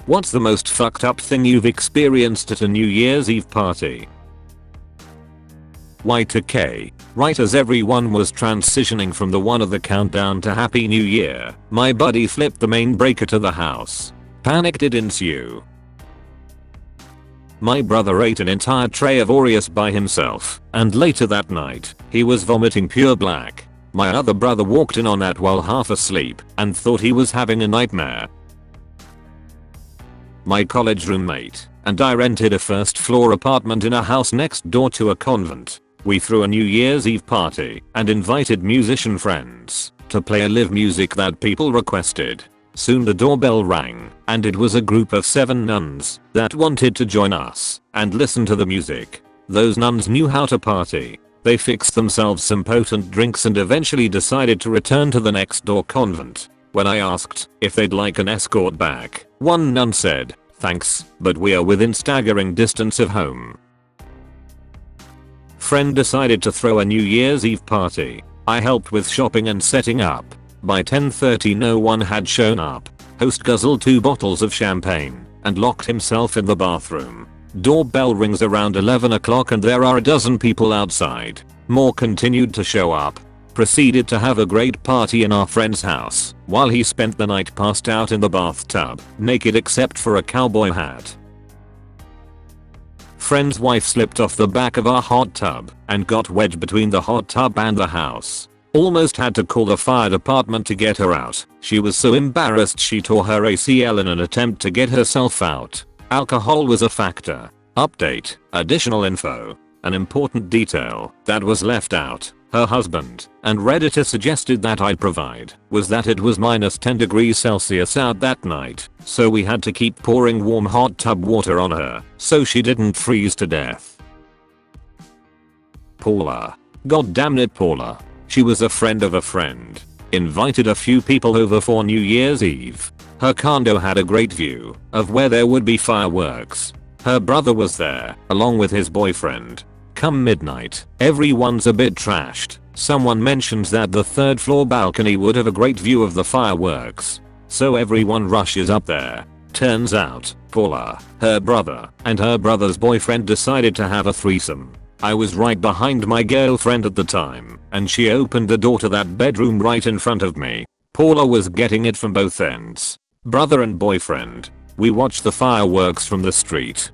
What's the most fucked up thing you've experienced at a New Year's Eve party? Y2K. Right as everyone was transitioning from the one of the countdown to Happy New Year, my buddy flipped the main breaker to the house. Panic did ensue. My brother ate an entire tray of Oreos by himself, and later that night, he was vomiting pure black. My other brother walked in on that while half asleep, and thought he was having a nightmare. My college roommate and I rented a first floor apartment in a house next door to a convent. We threw a New Year's Eve party and invited musician friends to play a live music that people requested. Soon the doorbell rang, and it was a group of 7 nuns that wanted to join us and listen to the music. Those nuns knew how to party. They fixed themselves some potent drinks and eventually decided to return to the next door convent. When I asked if they'd like an escort back, one nun said, "Thanks, but we are within staggering distance of home." Friend decided to throw a New Year's Eve party. I helped with shopping and setting up. By 10:30 no one had shown up. Host guzzled 2 bottles of champagne and locked himself in the bathroom. Doorbell rings around 11 o'clock and there are a dozen people outside. More continued to show up. Proceeded to have a great party in our friend's house, while he spent the night passed out in the bathtub, naked except for a cowboy hat. Friend's wife slipped off the back of our hot tub and got wedged between the hot tub and the house. Almost had to call the fire department to get her out. She was so embarrassed she tore her ACL in an attempt to get herself out. Alcohol was a factor. Update. Additional info. An important detail that was left out, her husband and Redditor suggested that I provide, was that it was -10°C out that night, so we had to keep pouring warm hot tub water on her so she didn't freeze to death. Paula. God damn it, Paula. She was a friend of a friend. Invited a few people over for New Year's Eve. Her condo had a great view of where there would be fireworks. Her brother was there, along with his boyfriend. Come midnight, everyone's a bit trashed. Someone mentions that the 3rd floor balcony would have a great view of the fireworks. So everyone rushes up there. Turns out, Paula, her brother, and her brother's boyfriend decided to have a threesome. I was right behind my girlfriend at the time, and she opened the door to that bedroom right in front of me. Paula was getting it from both ends. Brother and boyfriend. We watched the fireworks from the street.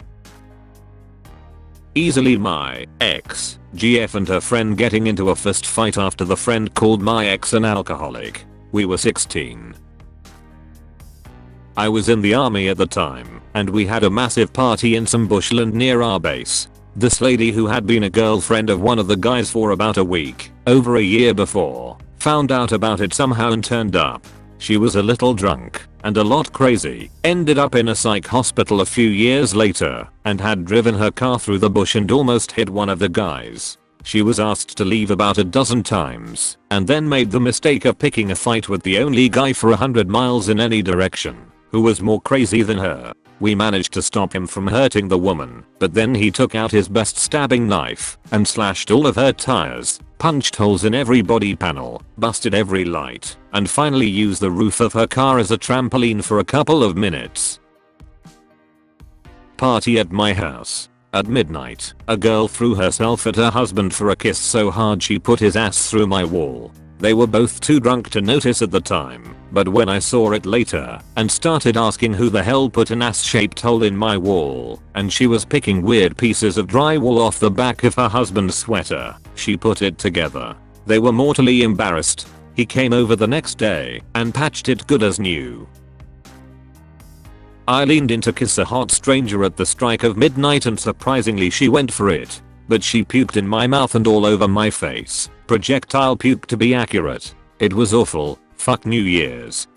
Easily my ex, GF and her friend getting into a fist fight after the friend called my ex an alcoholic. We were 16. I was in the army at the time, and we had a massive party in some bushland near our base. This lady, who had been a girlfriend of one of the guys for about a week, over a year before, found out about it somehow and turned up. She was a little drunk and a lot crazy, ended up in a psych hospital a few years later, and had driven her car through the bush and almost hit one of the guys. She was asked to leave about a dozen times, and then made the mistake of picking a fight with the only guy for 100 miles in any direction, who was more crazy than her. We managed to stop him from hurting the woman, but then he took out his best stabbing knife and slashed all of her tires, punched holes in every body panel, busted every light, and finally used the roof of her car as a trampoline for a couple of minutes. Party at my house. At midnight, a girl threw herself at her husband for a kiss so hard she put his ass through my wall. They were both too drunk to notice at the time, but when I saw it later and started asking who the hell put an ass-shaped hole in my wall, and she was picking weird pieces of drywall off the back of her husband's sweater, she put it together. They were mortally embarrassed. He came over the next day and patched it good as new. I leaned in to kiss a hot stranger at the strike of midnight and surprisingly she went for it. But she puked in my mouth and all over my face. Projectile puke to be accurate. It was awful. Fuck New Year's.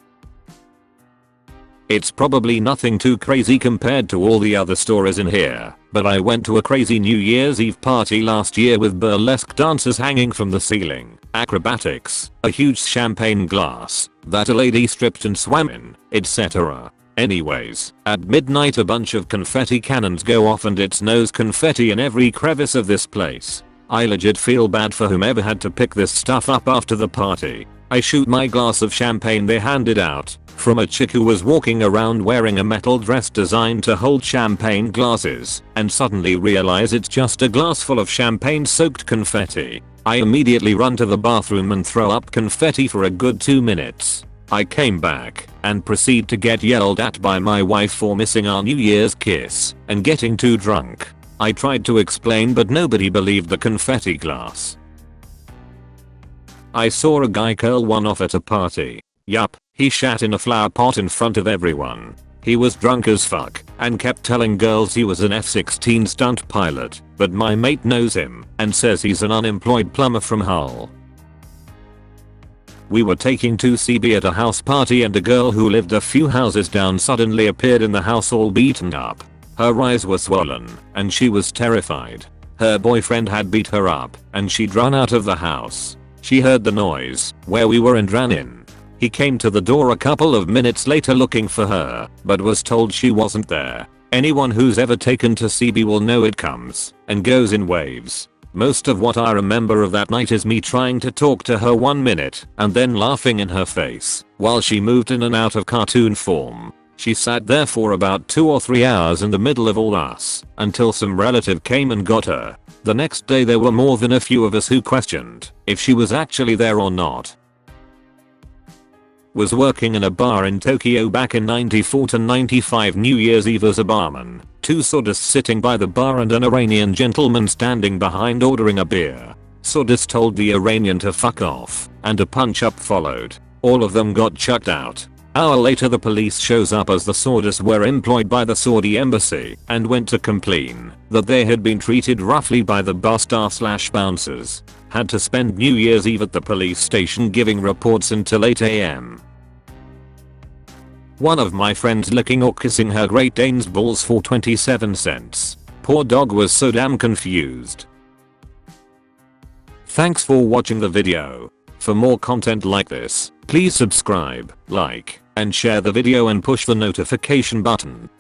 It's probably nothing too crazy compared to all the other stories in here, but I went to a crazy New Year's Eve party last year with burlesque dancers hanging from the ceiling, acrobatics, a huge champagne glass that a lady stripped and swam in, etc. Anyways, at midnight a bunch of confetti cannons go off and it snows confetti in every crevice of this place. I legit feel bad for whomever had to pick this stuff up after the party. I shoot my glass of champagne they handed out from a chick who was walking around wearing a metal dress designed to hold champagne glasses, and suddenly realize it's just a glass full of champagne soaked confetti. I immediately run to the bathroom and throw up confetti for a good 2 minutes. I came back and proceed to get yelled at by my wife for missing our New Year's kiss and getting too drunk. I tried to explain but nobody believed the confetti glass. I saw a guy curl one off at a party. Yup, he shat in a flower pot in front of everyone. He was drunk as fuck and kept telling girls he was an F-16 stunt pilot, but my mate knows him and says he's an unemployed plumber from Hull. We were taking 2CB at a house party and a girl who lived a few houses down suddenly appeared in the house all beaten up. Her eyes were swollen and she was terrified. Her boyfriend had beat her up and she'd run out of the house. She heard the noise where we were and ran in. He came to the door a couple of minutes later looking for her, but was told she wasn't there. Anyone who's ever taken to CB will know it comes and goes in waves. Most of what I remember of that night is me trying to talk to her 1 minute and then laughing in her face while she moved in and out of cartoon form. She sat there for about 2 or 3 hours in the middle of all us until some relative came and got her. The next day there were more than a few of us who questioned if she was actually there or not. Was working in a bar in Tokyo back in 94 to 95 New Year's Eve as a barman. 2 sadists sitting by the bar and an Iranian gentleman standing behind ordering a beer. Sadist told the Iranian to fuck off and a punch up followed. All of them got chucked out. Hour later the police shows up as the sadists were employed by the Saudi embassy and went to complain that they had been treated roughly by the bar staff/bouncers. Had to spend New Year's Eve at the police station giving reports until 8 AM. One of my friends licking or kissing her Great Dane's balls for 27 cents. Poor dog was so damn confused. Thanks for watching the video. For more content like this, please subscribe, like, and share the video and push the notification button.